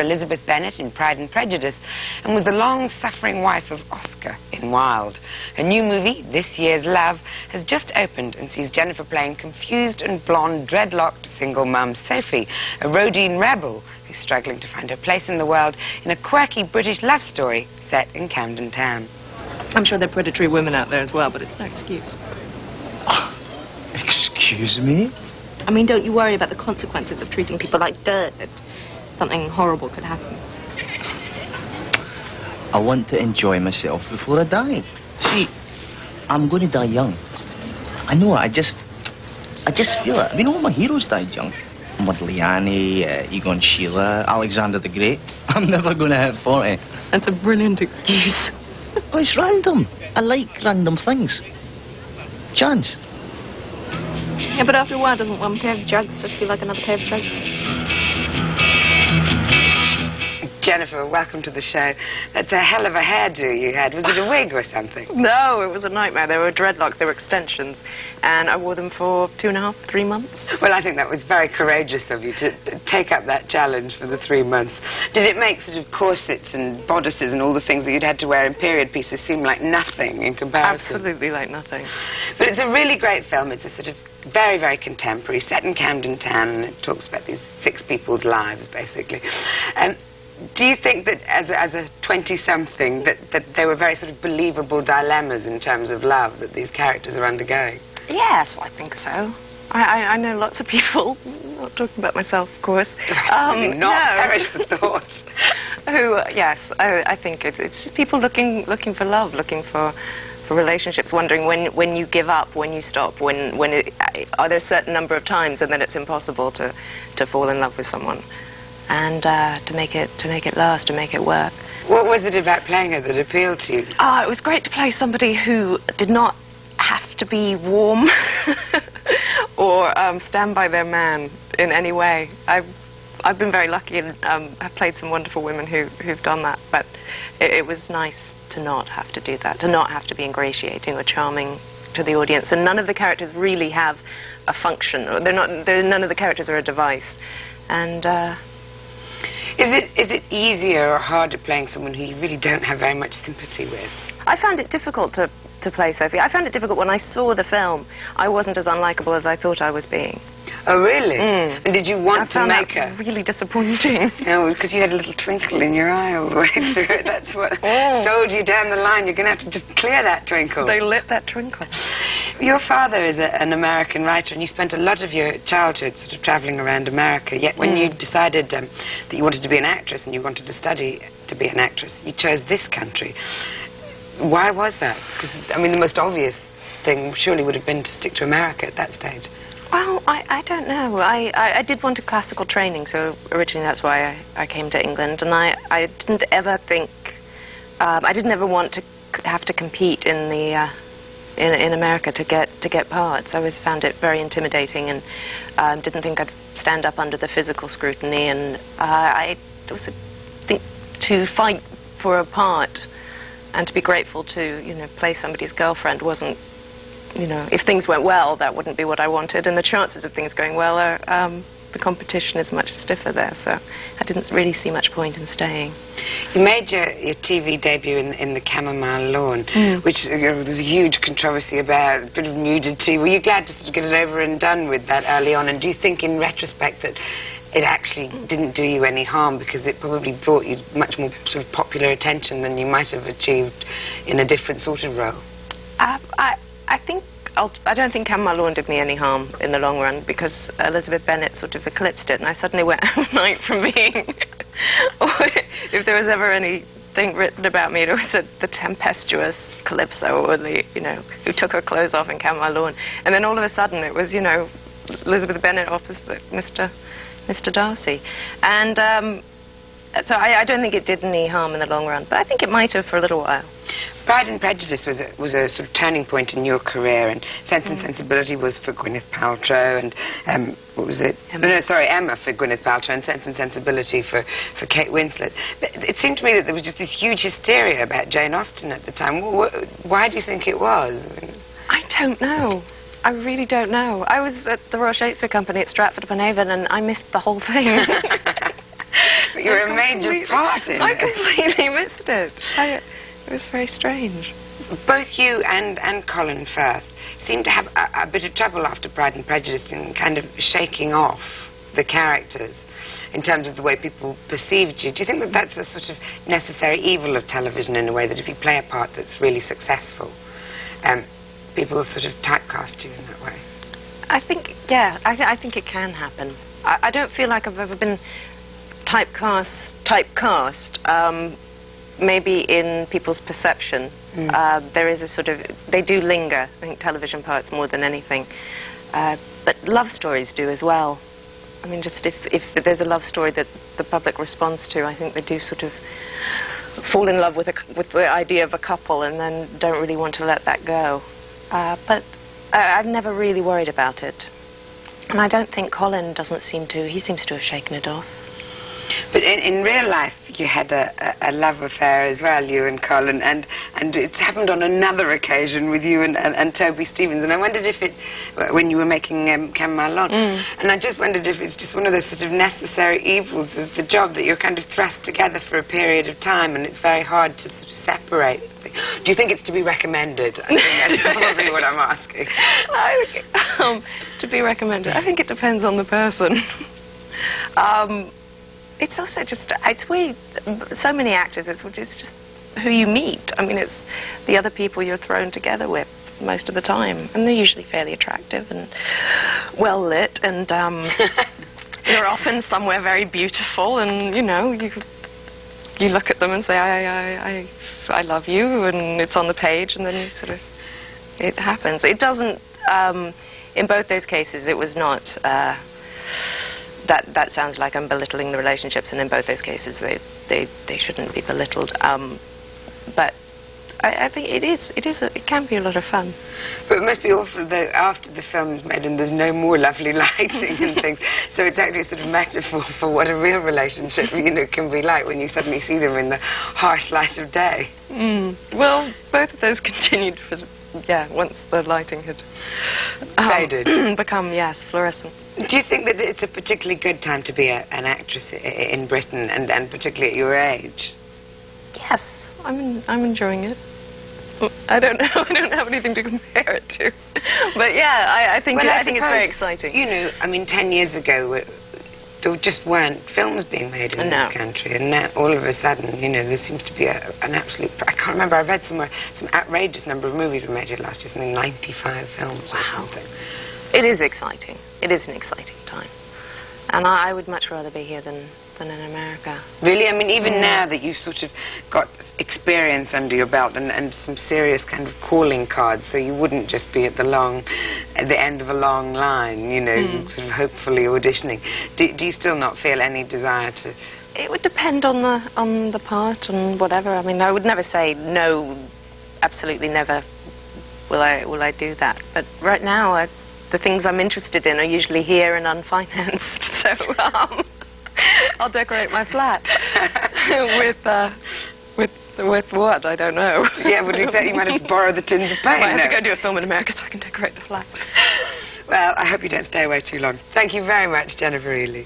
for Elizabeth Bennet in Pride and Prejudice and was the long-suffering wife of Oscar in Wilde. Her new movie, This Year's Love, has just opened and sees Jennifer playing confused and blonde, dreadlocked single mum Sophie, a Rhodine rebel who's struggling to find her place in the world in a quirky British love story set in Camden Town. I'm sure there are predatory women out there as well, but it's no excuse. Excuse me? I mean, don't you worry about the consequences of treating people like dirt. Something horrible could happen. I want to enjoy myself before I die. See, I'm going to die young. I know it. I just feel it. I mean, all my heroes died young. Modigliani, Egon Schiele, Alexander the Great. I'm never going to hit 40. That's a brilliant excuse. Oh, it's random. I like random things. Chance. Yeah, but after a while, doesn't one pair of jugs just feel like another pair of jugs? Jennifer, welcome to the show. That's a hell of a hairdo you had. Was it a wig or something? No, it was a nightmare. They were dreadlocks, they were extensions. And I wore them for 2.5, 3 months. Well, I think that was very courageous of you to take up that challenge for the 3 months. Did it make sort of corsets and bodices and all the things that you'd had to wear in period pieces seem like nothing in comparison? Absolutely like nothing. But it's a really great film. It's a sort of very, very contemporary, set in Camden Town, and it talks about these 6 people's lives, basically. Do you think that as a 20-something that there were very sort of believable dilemmas in terms of love that these characters are undergoing? Yes, I think so. I know lots of people, not talking about myself, of course. Not, no. perish the thought. Who, yes, I think it's just people looking for love, looking for relationships, wondering when you give up, when you stop, are there a certain number of times and then it's impossible to fall in love with someone. And to make it last, to make it work. What was it about playing her that appealed to you? It was great to play somebody who did not have to be warm or stand by their man in any way. I've been very lucky and have played some wonderful women who've done that, but it was nice to not have to do that, to not have to be ingratiating or charming to the audience. And none of the characters really have a function. None of the characters are a device. And Is it easier or harder playing someone who you really don't have very much sympathy with? I found it difficult to play Sophie. I found it difficult when I saw the film. I wasn't as unlikable as I thought I was being. Oh, really? Mm. And did you want to make her? I found that really disappointing. No, because you had a little twinkle in your eye all the way through it. That's what sold you down the line. You're going to have to just clear that twinkle. They lit that twinkle. Your father is an American writer, and you spent a lot of your childhood sort of travelling around America. Yet when you decided that you wanted to be an actress and you wanted to study to be an actress, you chose this country. Why was that? Because, I mean, the most obvious thing surely would have been to stick to America at that stage. Well, I don't know. I did want a classical training, so originally that's why I came to England. And I didn't ever think... I didn't ever want to have to compete in America to get parts. I always found it very intimidating and didn't think I'd stand up under the physical scrutiny. And I also think to fight for a part and to be grateful to, you know, play somebody's girlfriend wasn't, you know, if things went well, that wouldn't be what I wanted. And the chances of things going well are, the competition is much stiffer there, so I didn't really see much point in staying. You made your TV debut in the Chamomile Lawn, which there was a huge controversy about, a bit of nudity. Were you glad to sort of get it over and done with that early on? And do you think, in retrospect, that it actually didn't do you any harm because it probably brought you much more sort of popular attention than you might have achieved in a different sort of role? I don't think Chamomile Lawn did me any harm in the long run because Elizabeth Bennet sort of eclipsed it, and I suddenly went overnight from being... if there was ever anything written about me, it was the tempestuous Calypso, or the, you know, who took her clothes off in Chamomile Lawn. And then all of a sudden it was, you know, Elizabeth Bennet opposite Mr. Darcy. And so I don't think it did any harm in the long run, but I think it might have for a little while. Pride and Prejudice was a sort of turning point in your career, and Sense and Sensibility was for Gwyneth Paltrow, and what was it? Emma for Gwyneth Paltrow, and Sense and Sensibility for Kate Winslet. But it seemed to me that there was just this huge hysteria about Jane Austen at the time. Why do you think it was? I don't know. I really don't know. I was at the Royal Shakespeare Company at Stratford-upon-Avon, and I missed the whole thing. But you were a major part in it. I completely missed it. It was very strange. Both you and Colin Firth seem to have a bit of trouble after Pride and Prejudice in kind of shaking off the characters in terms of the way people perceived you. Do you think that that's a sort of necessary evil of television in a way, that if you play a part that's really successful, people sort of typecast you in that way? I think, yeah, I think it can happen. I don't feel like I've ever been typecast, maybe in people's perception. There is a sort of, they do linger, I think, television parts more than anything. But love stories do as well. I mean, just if there's a love story that the public responds to, I think they do sort of fall in love with the idea of a couple and then don't really want to let that go. But I've never really worried about it. And I don't think Colin doesn't seem to. He seems to have shaken it off. But in real life, you had a love affair as well, you and Colin, and it's happened on another occasion with you and Toby Stephens. And I wondered if it, when you were making Chamomile Lawn, and I just wondered if it's just one of those sort of necessary evils of the job, that you're kind of thrust together for a period of time, and it's very hard to sort of separate. Do you think it's to be recommended? I think that's probably what I'm asking. To be recommended, I think it depends on the person. It's also just, it's weird, so many actors, it's just who you meet. I mean, it's the other people you're thrown together with most of the time. And they're usually fairly attractive and well lit, and they're often somewhere very beautiful, and, you know, you look at them and say, I love you, and it's on the page, and then you sort of, it happens. It doesn't, in both those cases, it was not, that sounds like I'm belittling the relationships, and in both those cases they shouldn't be belittled. But I think it can be a lot of fun. But it must be awful though after the film's made and there's no more lovely lighting and things. So it's actually a sort of metaphor for what a real relationship, you know, can be like when you suddenly see them in the harsh light of day. Well, both of those continued for, once the lighting had faded, become, yes, fluorescent. Do you think that it's a particularly good time to be an actress in Britain, and particularly at your age? Yes, I'm enjoying it. I don't know. I don't have anything to compare it to. But yeah, I think it's very exciting. You know, I mean, 10 years ago, there just weren't films being made in this country, and now all of a sudden, you know, there seems to be an absolute. I can't remember. I read somewhere some outrageous number of movies were made here last year, something 95 films or something. It is exciting. It is an exciting time, and I would much rather be here than in America. Really? I mean, even now that you've sort of got experience under your belt and some serious kind of calling cards, so you wouldn't just be at the end of a long line, you know, sort of hopefully auditioning. Do you still not feel any desire to? It would depend on the part and whatever. I mean, I would never say no, absolutely never will I do that. But right now, the things I'm interested in are usually here and unfinanced. So I'll decorate my flat with what? I don't know. Yeah, but exactly, you might have to borrow the tins of paint. I might have to go do a film in America so I can decorate the flat. Well, I hope you don't stay away too long. Thank you very much, Jennifer Ehle.